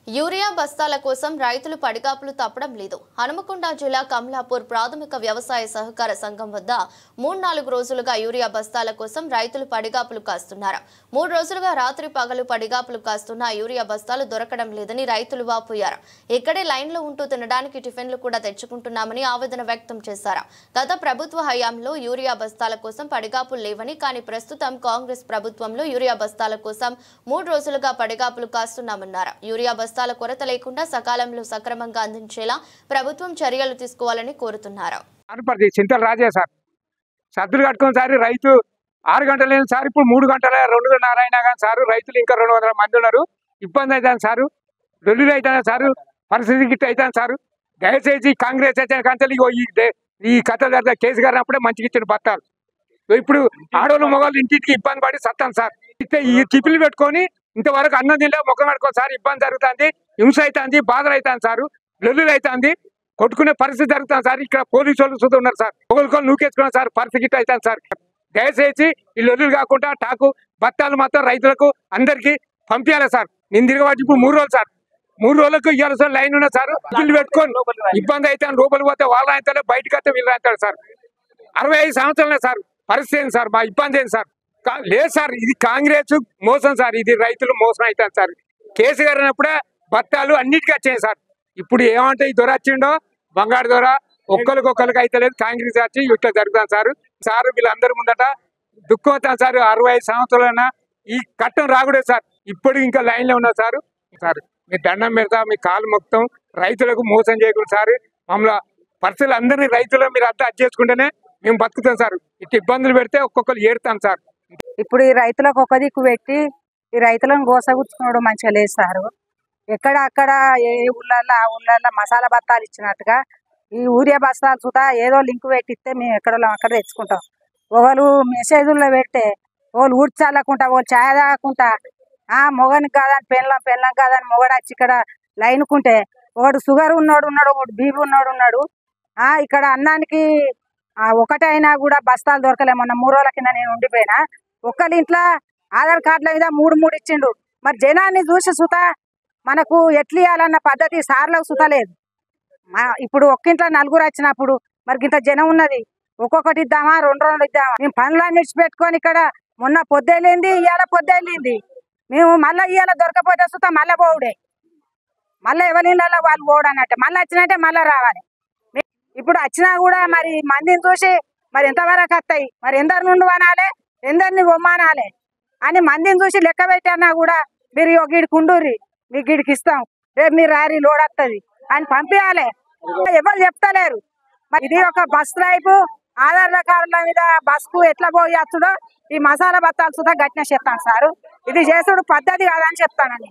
Urea బస్తాల కోసం రైతులు పడిగాపులు తప్పడం లేదు. హనుమకొండ జిల్లా కమలాపూర్ ప్రాథమిక వ్యవసాయ సహకార సంఘం వద్ద 3-4 రోజులుగా యూరియా బస్తాల కోసం రైతులు పడిగాపులు కాస్తున్నారు. 3 రోజులుగా రాత్రి పగలు పడిగాపులు కాస్తున్న యూరియా బస్తాలు దొరకడం లేదని రైతులు వాపోయారు. ఇక్కడే లైన్లో ఉంటూ తినడానికి టిఫిన్లు కూడా తెచ్చుకుంటున్నామని ఆవేదన వ్యక్తం చేశారు. గత ప్రభుత్వ హయాంలో యూరియా బస్తాల కోసం పడిగాపులు లేవని, కానీ ప్రస్తుతం కాంగ్రెస్ ప్రభుత్వంలో యూరియా బస్తాల కోసం 3 రోజులుగా పడిగాపులు కాస్తున్నామన్నారు. యూరియా బస్తాల కొరత లేకుండా సకాలంలో సక్రమంగా అందించేలా ప్రభుత్వం చర్యలు తీసుకోవాలని కోరుతున్నారు. చింతల రాజే సార్ సద్దులు కట్టుకుని సార్ రైతు 6 గంటలు లేని సార్ ఇప్పుడు 3 గంటల 2:30 అయినా కానీ సార్ రైతులు ఇంకా 200 మంది ఉన్నారు. ఇబ్బంది అవుతుంది సారు, డొల్లులు అవుతుంది సారు, పరిస్థితి గిట్ట అవుతుంది సారు. దయచేసి కాంగ్రెస్ వచ్చిన కంచెలు ఈ కథలు జరిగిన కేసీఆర్ అప్పుడే మంచిగా ఇచ్చిన బత్తాలు. ఇప్పుడు ఆడవాళ్ళు మొగలు ఇంటికి ఇబ్బంది పడి సత్తాను సార్. ఈ టిఫిన్లు పెట్టుకొని ఇంతవరకు అన్నం తినలే ముఖం కట్టుకోని సార్ ఇబ్బంది జరుగుతుంది, హింస అవుతుంది, బాధలు అవుతుంది సారు, లొల్లులు అవుతుంది, కొట్టుకునే పరిస్థితి జరుగుతుంది సార్. ఇక్కడ పోలీసు వాళ్ళు చూస్తూ ఉన్నారు సార్, ఒకరికొని నూకేసుకున్నారు సార్, పరిస్థితి గిట్ట అవుతుంది సార్. దయచేసి ఈ లొల్లులు కాకుండా టాకు బత్తాలు మాత్రం రైతులకు అందరికీ పంపించాలి సార్. నేను తిరగబట్టి ఇప్పుడు 3 రోజులు సార్, 3 రోజులకు ఇవ్వాలి సార్. లైన్ ఉన్న సార్ బిల్లు పెట్టుకొని ఇబ్బంది అయితే లోపలికి పోతే వాళ్ళు అవుతారు, బయటకు వస్తే వీళ్ళు అవుతారు సార్. 65 సంవత్సరాలే సార్, పరిస్థితి ఏంటి సార్, మా ఇబ్బంది ఏంటి సార్? లేదు సార్, ఇది కాంగ్రెస్ మోసం సార్, ఇది రైతులు మోసం అవుతారు సార్. కేసీఆర్ అన్నప్పుడే బత్తాలు అన్నిటికీ వచ్చాయి సార్. ఇప్పుడు ఏమంటే ఈ దొర వచ్చిండో బంగారు దొర ఒక్కరికొక్కరికి అయితే లేదు, కాంగ్రెస్ వచ్చి ఇట్లా జరుగుతాను సార్. సార్ వీళ్ళందరి ముందట దుఃఖం అవుతాను సార్. 65 సంవత్సరాలైనా ఈ కట్టం రాకూడదు సార్. ఇప్పుడు ఇంకా లైన్లో ఉన్నారు సార్. సార్ మీ దండం పెడతా, మీ కాలు మొత్తం రైతులకు మోసం చేయకూడదు సార్. మమ్మల్ని పరిస్థితులు అందరినీ రైతులు మీరు అంతా అది చేసుకుంటేనే మేము బతుకుతాం సార్. ఇట్లా ఇబ్బందులు పెడితే ఒక్కొక్కరు ఏడుతాం సార్. ఇప్పుడు ఈ రైతులకు ఒక దిక్కు పెట్టి ఈ రైతులను గోసగుచ్చుకోవడం మంచిగా లేదు సారు. ఎక్కడ అక్కడ ఏ ఊళ్ళల్లో ఆ ఊళ్ళల్లో మసాలా బత్తాలు ఇచ్చినట్టుగా ఈ యూరియా బస్తాలు సుతా ఏదో లింక్ పెట్టిస్తే మేము ఎక్కడో అక్కడ తెచ్చుకుంటాం. ఒకళ్ళు మెసేజ్లో పెడితే వాళ్ళు ఊడ్చి చల్లకుండా, వాళ్ళు ఛాయ్ తాగకుండా, మొగనికి కాదని పెళ్ళం కాదని మొగడు వచ్చి ఇక్కడ లైన్కుంటే ఒకడు షుగర్ ఉన్నాడు, ఒకడు బీపీ ఉన్నాడు. ఇక్కడ అన్నానికి ఒకటైనా కూడా బస్తాలు దొరకలే. మొన్న 3 రోజుల కింద నేను ఉండిపోయినా, ఒక్కరి ఇంట్లో ఆధార్ కార్డుల మీద 3 ఇచ్చిండు. మరి జనాన్ని చూసి సుత మనకు ఎట్లు ఇవ్వాలన్న పద్ధతి సార్లకు సుత లేదు. ఇప్పుడు ఒక్కింట్లో 4 వచ్చినప్పుడు మరి ఇంత జనం ఉన్నది, ఒక్కొక్కటి ఇద్దామా, 2 ఇద్దామా? మేము పనులన్నీ విడిచిపెట్టుకొని ఇక్కడ మొన్న పొద్దులేంది, ఇవాళ పొద్దులేంది, మేము మళ్ళీ ఇవాళ దొరకపోతే సుత మళ్ళీ పోవుడే, మళ్ళీ ఎవరి ఇళ్ళలో వాళ్ళు పోవడం అన్నట్టు. మళ్ళీ వచ్చినట్టే మళ్ళీ రావాలి. ఇప్పుడు వచ్చినా కూడా మరి మందిని చూసి మరి ఎంతవరకు వస్తాయి, మరి ఎందరి నుండి వనాలి, ఎందరిని బొమ్మానాలి అని మందిని చూసి లెక్క పెట్టానా కూడా మీరు గీడికి ఉండుర్రి, మీ గీడికి ఇస్తాం, రేపు మీరు రారి లోడ్ వస్తుంది అని పంపించాలి. ఎవరు చెప్తలేరు. మరి ఇది ఒక బస్ డ్రైవ్ ఆధార్ కార్డుల మీద బస్కు ఎట్లా పోయచ్చుడో ఈ మసాలా బత్తాలు సుధా గట్టిన చెప్తాను సారు. ఇది చేసుడు పద్ధతి కాదని చెప్తానని.